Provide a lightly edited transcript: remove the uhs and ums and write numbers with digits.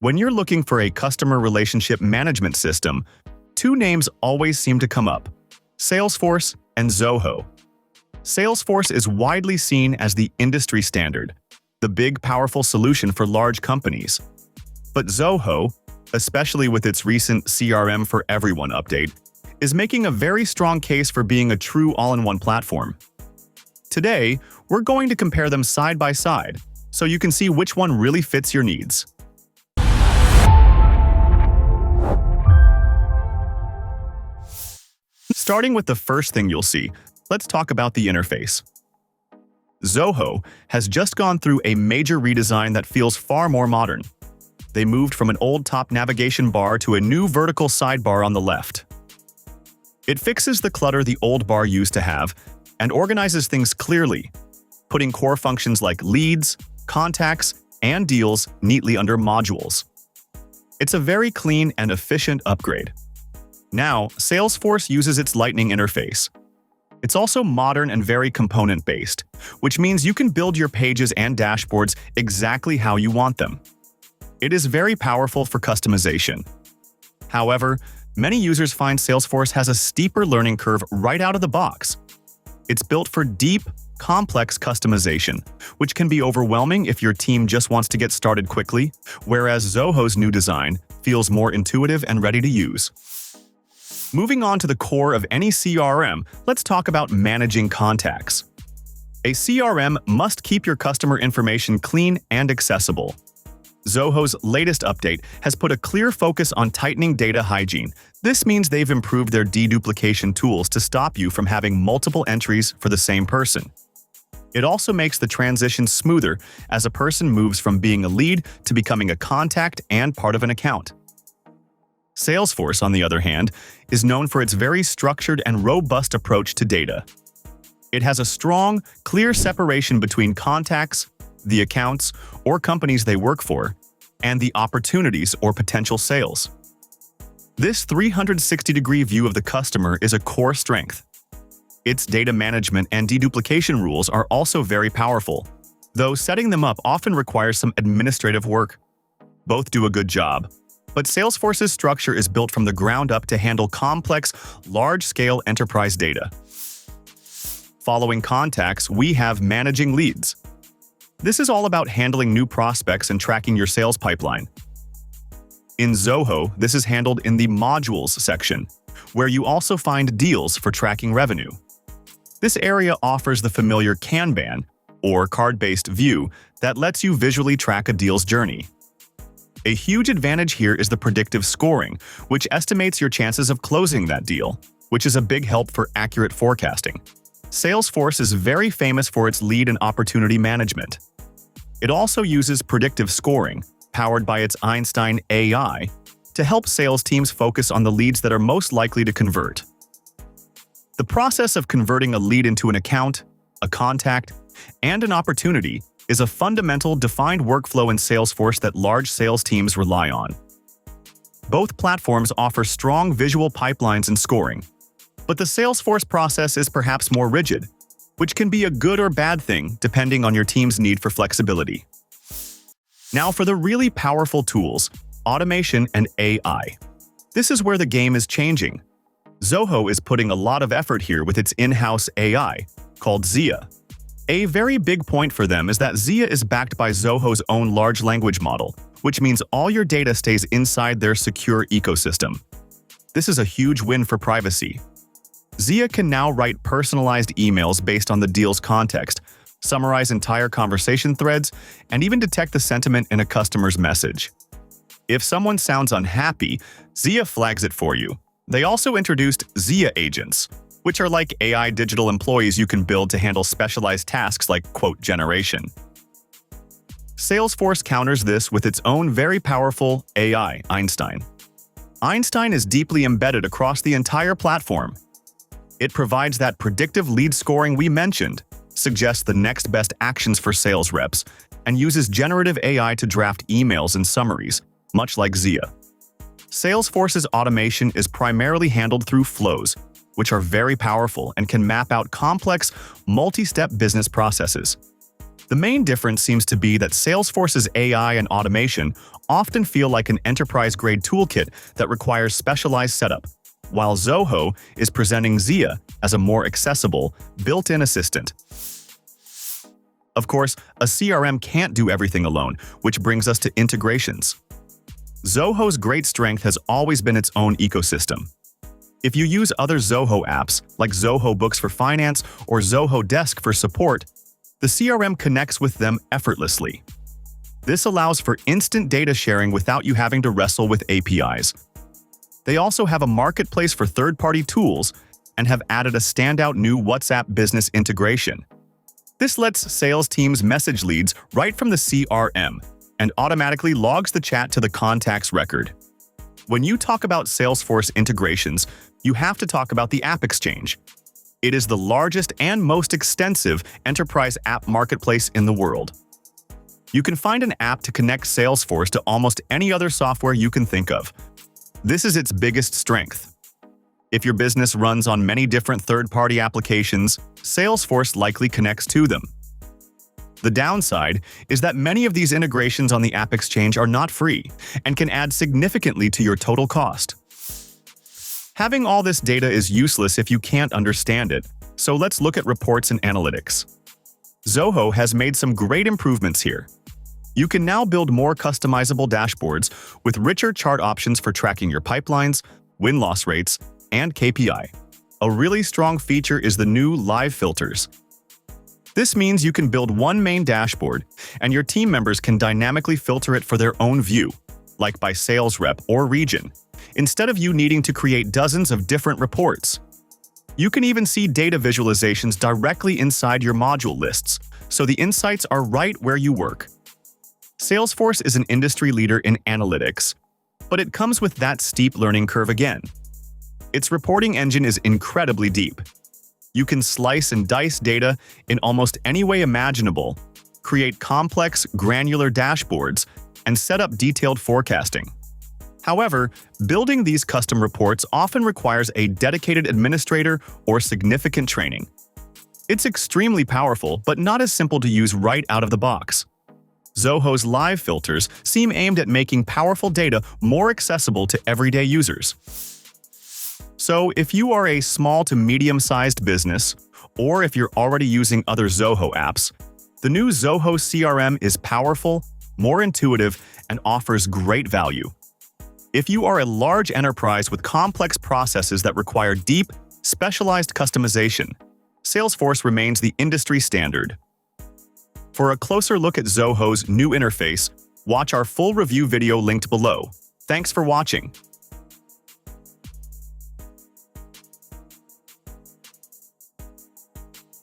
When you're looking for a customer relationship management system, two names always seem to come up: Salesforce and Zoho. Salesforce is widely seen as the industry standard, the big, powerful solution for large companies. But Zoho, especially with its recent CRM for Everyone update, is making a very strong case for being a true all-in-one platform. Today, we're going to compare them side by side, so you can see which one really fits your needs. Starting with the first thing you'll see, let's talk about the interface. Zoho has just gone through a major redesign that feels far more modern. They moved from an old top navigation bar to a new vertical sidebar on the left. It fixes the clutter the old bar used to have and organizes things clearly, putting core functions like leads, contacts, and deals neatly under modules. It's a very clean and efficient upgrade. Now, Salesforce uses its Lightning interface. It's also modern and very component-based, which means you can build your pages and dashboards exactly how you want them. It is very powerful for customization. However, many users find Salesforce has a steeper learning curve right out of the box. It's built for deep, complex customization, which can be overwhelming if your team just wants to get started quickly, whereas Zoho's new design feels more intuitive and ready to use. Moving on to the core of any CRM, let's talk about managing contacts. A CRM must keep your customer information clean and accessible. Zoho's latest update has put a clear focus on tightening data hygiene. This means they've improved their deduplication tools to stop you from having multiple entries for the same person. It also makes the transition smoother as a person moves from being a lead to becoming a contact and part of an account. Salesforce, on the other hand, is known for its very structured and robust approach to data. It has a strong, clear separation between contacts, the accounts or companies they work for, and the opportunities or potential sales. This 360-degree view of the customer is a core strength. Its data management and deduplication rules are also very powerful, though setting them up often requires some administrative work. Both do a good job, but Salesforce's structure is built from the ground up to handle complex, large-scale enterprise data. Following contacts, we have managing leads. This is all about handling new prospects and tracking your sales pipeline. In Zoho, this is handled in the Modules section, where you also find deals for tracking revenue. This area offers the familiar Kanban, or card-based view, that lets you visually track a deal's journey. A huge advantage here is the predictive scoring, which estimates your chances of closing that deal, which is a big help for accurate forecasting. Salesforce is very famous for its lead and opportunity management. It also uses predictive scoring, powered by its Einstein AI, to help sales teams focus on the leads that are most likely to convert. The process of converting a lead into an account, a contact, and an opportunity is a fundamental, defined workflow in Salesforce that large sales teams rely on. Both platforms offer strong visual pipelines and scoring, but the Salesforce process is perhaps more rigid, which can be a good or bad thing depending on your team's need for flexibility. Now for the really powerful tools, automation and AI. This is where the game is changing. Zoho is putting a lot of effort here with its in-house AI, called Zia. A very big point for them is that Zia is backed by Zoho's own large language model, which means all your data stays inside their secure ecosystem. This is a huge win for privacy. Zia can now write personalized emails based on the deal's context, summarize entire conversation threads, and even detect the sentiment in a customer's message. If someone sounds unhappy, Zia flags it for you. They also introduced Zia agents, which are like AI digital employees you can build to handle specialized tasks like quote generation. Salesforce counters this with its own very powerful AI, Einstein. Einstein is deeply embedded across the entire platform. It provides that predictive lead scoring we mentioned, suggests the next best actions for sales reps, and uses generative AI to draft emails and summaries, much like Zia. Salesforce's automation is primarily handled through flows, which are very powerful and can map out complex, multi-step business processes. The main difference seems to be that Salesforce's AI and automation often feel like an enterprise-grade toolkit that requires specialized setup, while Zoho is presenting Zia as a more accessible, built-in assistant. Of course, a CRM can't do everything alone, which brings us to integrations. Zoho's great strength has always been its own ecosystem. If you use other Zoho apps, like Zoho Books for Finance or Zoho Desk for support, the CRM connects with them effortlessly. This allows for instant data sharing without you having to wrestle with APIs. They also have a marketplace for third-party tools and have added a standout new WhatsApp business integration. This lets sales teams message leads right from the CRM and automatically logs the chat to the contacts record. When you talk about Salesforce integrations, you have to talk about the App Exchange. It is the largest and most extensive enterprise app marketplace in the world. You can find an app to connect Salesforce to almost any other software you can think of. This is its biggest strength. If your business runs on many different third-party applications, Salesforce likely connects to them. The downside is that many of these integrations on the App Exchange are not free and can add significantly to your total cost. Having all this data is useless if you can't understand it, so let's look at reports and analytics. Zoho has made some great improvements here. You can now build more customizable dashboards with richer chart options for tracking your pipelines, win-loss rates, and KPI. A really strong feature is the new live filters. This means you can build one main dashboard, and your team members can dynamically filter it for their own view, like by sales rep or region, instead of you needing to create dozens of different reports. You can even see data visualizations directly inside your module lists, so the insights are right where you work. Salesforce is an industry leader in analytics, but it comes with that steep learning curve again. Its reporting engine is incredibly deep. You can slice and dice data in almost any way imaginable, create complex, granular dashboards, and set up detailed forecasting. However, building these custom reports often requires a dedicated administrator or significant training. It's extremely powerful, but not as simple to use right out of the box. Zoho's live filters seem aimed at making powerful data more accessible to everyday users. So, if you are a small to medium-sized business, or if you're already using other Zoho apps, the new Zoho CRM is powerful, more intuitive, and offers great value. If you are a large enterprise with complex processes that require deep, specialized customization, Salesforce remains the industry standard. For a closer look at Zoho's new interface, watch our full review video linked below. Thanks for watching.